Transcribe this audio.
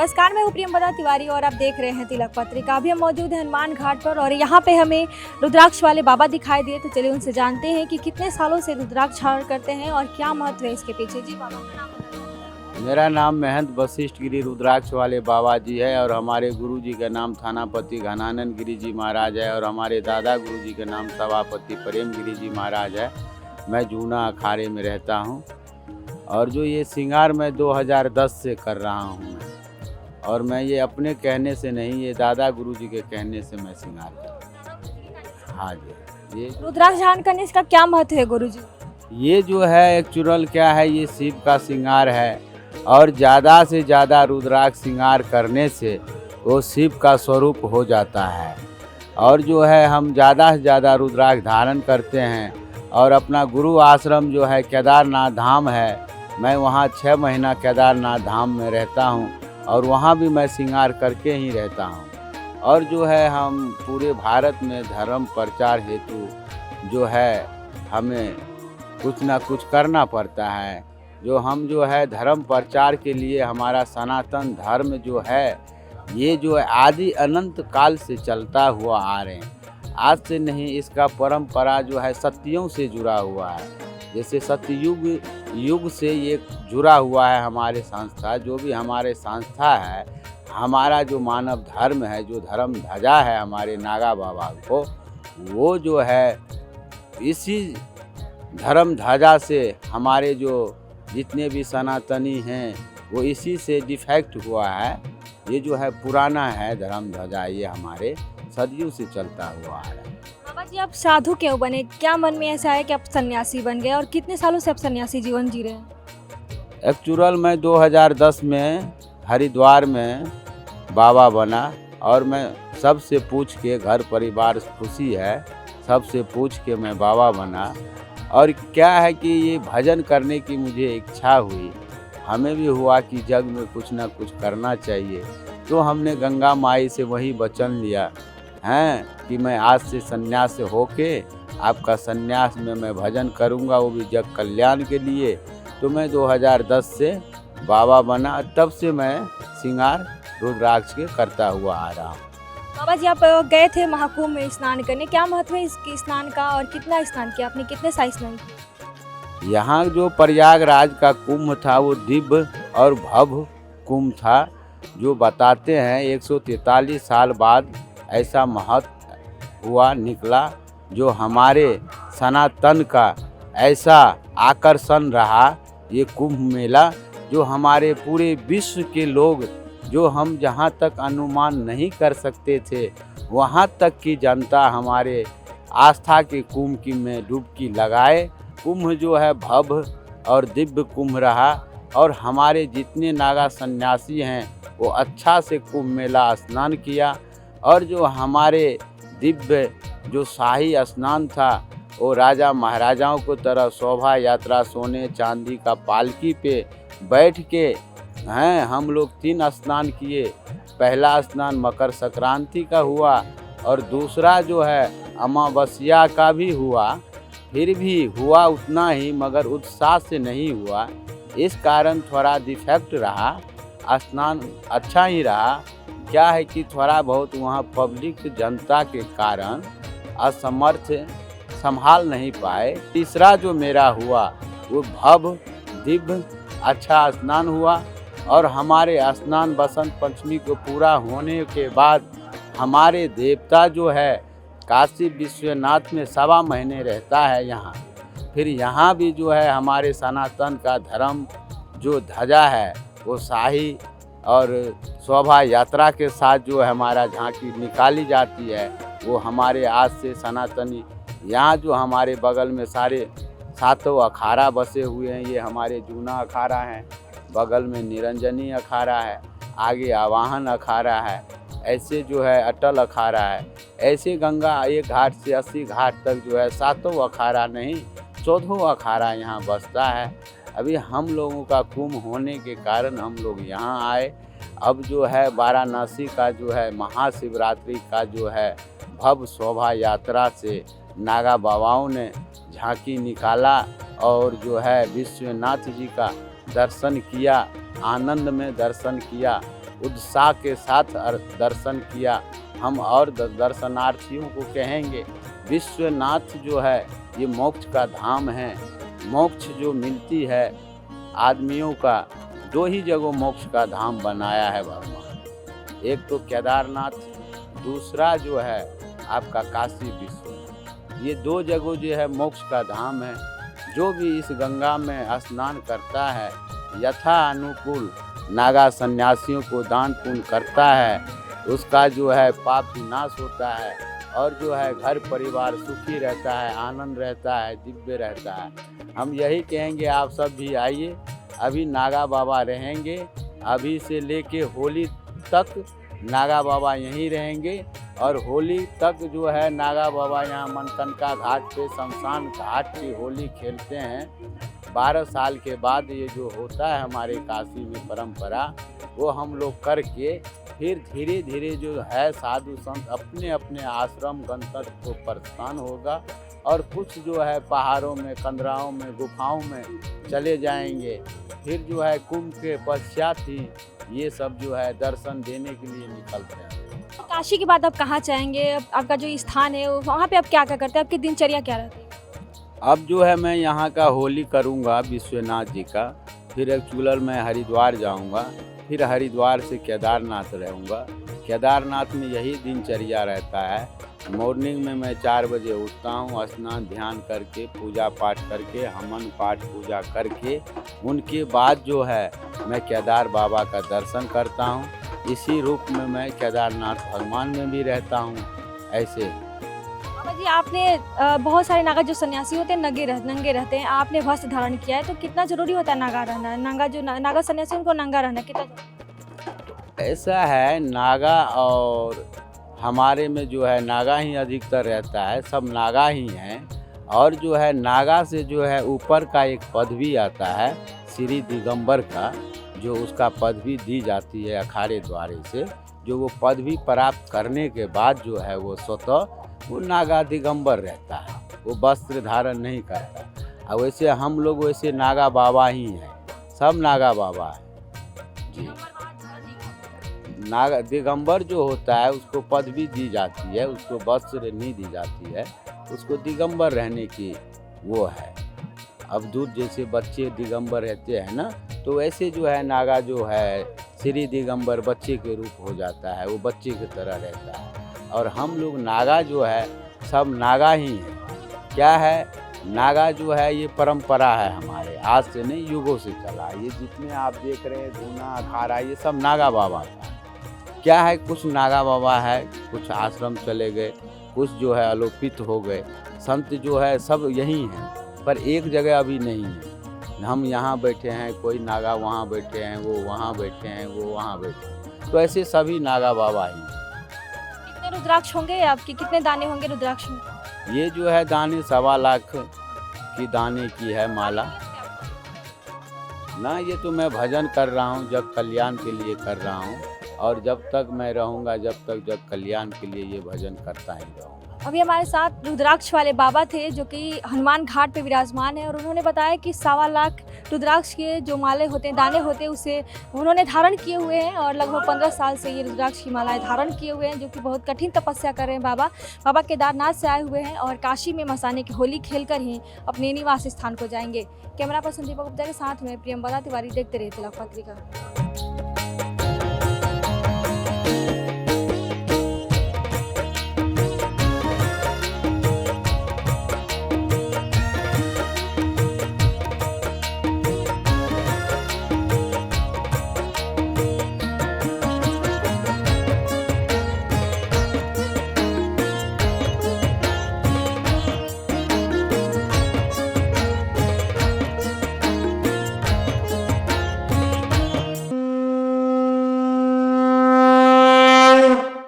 नमस्कार, मैं हूँ प्रियंवदा तिवारी और आप देख रहे हैं तिलक पत्रिका। अभी हम मौजूद हैं हनुमान घाट पर और यहाँ पे हमें रुद्राक्ष वाले बाबा दिखाई दिए, तो चलिए उनसे जानते हैं कि कितने सालों से रुद्राक्ष धारण करते हैं और क्या महत्व है इसके पीछे। जी बाबा का नाम बताइए। मेरा नाम महंत वशिष्ठ गिरी रुद्राक्ष वाले बाबा जी है और हमारे गुरु जी का नाम थानापति घनानंद गिरी जी महाराज है और हमारे दादा गुरु जी का नाम सभापति प्रेम गिरी जी महाराज है। मैं जूना अखाड़े में रहता हूँ और जो ये श्रृंगार मैं 2010 से कर रहा हूँ और मैं ये अपने कहने से नहीं, ये दादा गुरु जी के कहने से मैं श्रृंगार कर। हाँ जी, ये रुद्राक्ष धारण करने का क्या महत्व है गुरुजी? ये जो है एक्चुअल क्या है, ये शिव का श्रृंगार है और ज़्यादा से ज़्यादा रुद्राक्ष श्रृंगार करने से वो शिव का स्वरूप हो जाता है। और जो है हम ज़्यादा से ज़्यादा रुद्राक्ष धारण करते हैं और अपना गुरु आश्रम जो है केदारनाथ धाम है, मैं वहाँ 6 महीना केदारनाथ धाम में रहता हूँ और वहाँ भी मैं श्रृंगार करके ही रहता हूँ। और जो है हम पूरे भारत में धर्म प्रचार हेतु जो है हमें कुछ ना कुछ करना पड़ता है। जो हम जो है धर्म प्रचार के लिए हमारा सनातन धर्म जो है ये जो है आदि अनंत काल से चलता हुआ आ रहे हैं। आज से नहीं, इसका परंपरा जो है सतियों से जुड़ा हुआ है। जैसे सतयुग से ये जुड़ा हुआ है हमारे संस्था। जो भी हमारे संस्था है, हमारा जो मानव धर्म है, जो धर्म ध्वजा है हमारे नागा बाबा को, वो जो है इसी धर्म ध्वजा से हमारे जो जितने भी सनातनी हैं वो इसी से डिफेक्ट हुआ है। ये जो है पुराना है धर्म ध्वजा, ये हमारे सदियों से चलता हुआ है। बाबा जी, आप साधु क्यों बने? क्या मन में ऐसा है कि आप सन्यासी बन गए और कितने सालों से आप सन्यासी जीवन जी रहे हैं? एक्चुअल मैं 2010 में हरिद्वार में बाबा बना और मैं सबसे पूछ के, घर परिवार खुशी है, सबसे पूछ के मैं बाबा बना। और क्या है कि ये भजन करने की मुझे इच्छा हुई, हमें भी हुआ कि जग में कुछ ना कुछ करना चाहिए। तो हमने गंगा माई से वही वचन लिया हैं कि मैं आज से सन्यास होके आपका सन्यास में मैं भजन करूंगा, वो भी जग कल्याण के लिए। तो मैं 2010 से बाबा बना, तब से मैं श्रृंगार रुद्राक्ष के करता हुआ आ रहा हूँ। बाबा जी, आप गए थे महाकुंभ में स्नान करने, क्या महत्व है इसके स्नान का और कितना स्नान किया आपने? कितने सा स्नान किया? यहाँ जो प्रयागराज का कुंभ था वो दिव्य और भव्य कुंभ था। जो बताते हैं 143 साल बाद ऐसा महत्व हुआ निकला। जो हमारे सनातन का ऐसा आकर्षण रहा ये कुंभ मेला, जो हमारे पूरे विश्व के लोग, जो हम जहाँ तक अनुमान नहीं कर सकते थे, वहाँ तक की जनता हमारे आस्था के कुंभ की में डुबकी लगाए। कुंभ जो है भव्य और दिव्य कुंभ रहा और हमारे जितने नागा सन्यासी हैं वो अच्छा से कुंभ मेला स्नान किया। और जो हमारे दिव्य जो शाही स्नान था वो राजा महाराजाओं को तरह शोभा यात्रा सोने चांदी का पालकी पे बैठ के हैं हम लोग 3 स्नान किए। पहला स्नान मकर संक्रांति का हुआ और दूसरा जो है अमावस्या का भी हुआ। फिर भी हुआ उतना ही, मगर उत्साह से नहीं हुआ। इस कारण थोड़ा डिफेक्ट रहा, स्नान अच्छा ही रहा। क्या है कि थोड़ा बहुत वहाँ पब्लिक जनता के कारण असमर्थ संभाल नहीं पाए। तीसरा जो मेरा हुआ वो भव्य दिव्य अच्छा स्नान हुआ और हमारे स्नान बसंत पंचमी को पूरा होने के बाद हमारे देवता जो है काशी विश्वनाथ में 1.25 महीने रहता है यहाँ। फिर यहाँ भी जो है हमारे सनातन का धर्म जो ध्वजा है वो शाही और शोभा यात्रा के साथ जो है हमारा झांकी निकाली जाती है। वो हमारे आज से सनातनी यहाँ जो हमारे बगल में सारे 7 अखाड़ा बसे हुए हैं, ये हमारे जूना अखाड़ा है, बगल में निरंजनी अखाड़ा है, आगे आवाहन अखाड़ा है, ऐसे जो है अटल अखाड़ा है। ऐसे गंगा एक घाट से 80 घाट तक जो है 7 अखाड़ा नहीं 14 अखाड़ा यहाँ बसता है। अभी हम लोगों का कुंभ होने के कारण हम लोग यहाँ आए। अब जो है वाराणसी का जो है महाशिवरात्रि का जो है भव्य शोभा यात्रा से नागा बाबाओं ने झांकी निकाला और जो है विश्वनाथ जी का दर्शन किया, आनंद में दर्शन किया। उत्साह के साथ दर्शन किया। हम और दर्शनार्थियों को कहेंगे, विश्वनाथ जो है ये मोक्ष का धाम है। मोक्ष जो मिलती है आदमियों का, दो ही जगह मोक्ष का धाम बनाया है भगवान। एक तो केदारनाथ, दूसरा जो है आपका काशी विश्वनाथ। ये दो जगह जो है मोक्ष का धाम है। जो भी इस गंगा में स्नान करता है, यथा अनुकूल नागा सन्यासियों को दान पुण्य करता है, उसका जो है पाप विनाश होता है और जो है घर परिवार सुखी रहता है, आनंद रहता है, दिव्य रहता है। हम यही कहेंगे आप सब भी आइए। अभी नागा बाबा रहेंगे, अभी से लेके होली तक नागा बाबा यहीं रहेंगे और होली तक जो है नागा बाबा यहाँ मनकनका घाट पे शमशान घाट की होली खेलते हैं। 12 साल के बाद ये जो होता है हमारे काशी में परंपरा, वो हम लोग करके फिर धीरे धीरे जो है साधु संत अपने अपने आश्रम गंतव्य को प्रस्थान होगा और कुछ जो है पहाड़ों में, कंदराओं में, गुफाओं में चले जाएंगे। फिर जो है कुंभ के पश्चात ही ये सब जो है दर्शन देने के लिए निकलते हैं। काशी के बाद आप कहाँ जाएंगे? आपका जो स्थान है वहाँ पे आप क्या क्या करते हैं? आपकी दिनचर्या क्या रहती है? अब जो है मैं यहाँ का होली करूँगा विश्वनाथ जी का, फिर एक्चुअल मैं हरिद्वार जाऊँगा, फिर हरिद्वार से केदारनाथ रहूँगा। केदारनाथ में यही दिनचर्या रहता है। मॉर्निंग में मैं 4 बजे उठता हूँ, स्नान ध्यान करके पूजा पाठ करके, हवन पाठ पूजा करके, उनके बाद जो है मैं केदार बाबा का दर्शन करता हूँ। इसी रूप में मैं केदारनाथ भगवान में भी रहता हूँ। ऐसे बाबा जी, आपने बहुत सारे नागा जो सन्यासी होते हैं नंगे रहते हैं, आपने वस्त्र धारण किया है, तो कितना जरूरी होता है नागा रहना? नागा सन्यासी उनको नंगा रहना कितना जरूरी? ऐसा है, नागा और हमारे में जो है नागा ही अधिकतर रहता है, सब नागा ही हैं। और जो है नागा से जो है ऊपर का एक पदवी आता है श्री दिगंबर का, जो उसका पदवी दी जाती है अखाड़े द्वारे से। जो वो पदवी प्राप्त करने के बाद जो है वो स्वतः वो नागा दिगंबर रहता है, वो वस्त्र धारण नहीं करता। और वैसे हम लोग वैसे नागा बाबा ही हैं, सब नागा बाबा हैं जी। नागा दिगंबर जो होता है उसको पदवी दी जाती है, उसको वस्त्र नहीं दी जाती है, उसको दिगंबर रहने की वो है। अब दूध जैसे बच्चे दिगंबर रहते हैं ना, तो वैसे जो है नागा जो है श्री दिगंबर बच्चे के रूप हो जाता है, वो बच्चे की तरह रहता है। और हम लोग नागा जो है सब नागा ही हैं। क्या है, नागा जो है ये परंपरा है हमारे, आज से नहीं युगों से चला। ये जितने आप देख रहे हैं धूना अखाड़ा, ये सब नागा बाबा का। क्या है, कुछ नागा बाबा है, कुछ आश्रम चले गए, कुछ जो है आलोपित हो गए। संत जो है सब यही हैं, पर एक जगह अभी नहीं है। हम यहाँ बैठे हैं, कोई नागा वहाँ बैठे हैं, वो वहाँ बैठे हैं, वो वहाँ बैठे हैं, तो ऐसे सभी नागा बाबा ही हैं। कितने रुद्राक्ष होंगे आपके? कितने दाने होंगे रुद्राक्ष में? ये जो है दाने 1.25 लाख की दाने की है माला ना। ये तो मैं भजन कर रहा हूँ, जग कल्याण के लिए कर रहा हूँ, और जब तक मैं रहूँगा, जब तक जग कल्याण के लिए ये भजन करता ही रहूँगा। अभी हमारे साथ रुद्राक्ष वाले बाबा थे जो कि हनुमान घाट पे विराजमान है, और उन्होंने बताया कि 1.25 लाख रुद्राक्ष के जो माले होते हैं, दाने होते हैं, उसे उन्होंने धारण किए हुए हैं और लगभग 15 साल से ये रुद्राक्ष की मालाएं धारण किए हुए हैं, जो कि बहुत कठिन तपस्या कर रहे हैं। बाबा केदारनाथ से आए हुए हैं और काशी में मसाने की होली खेलकर ही अपने निवास स्थान को जाएंगे। कैमरा पर्सन दीपक गुप्ता के साथ में प्रियंवदा तिवारी, देखते रहिए तिलक पत्रिका।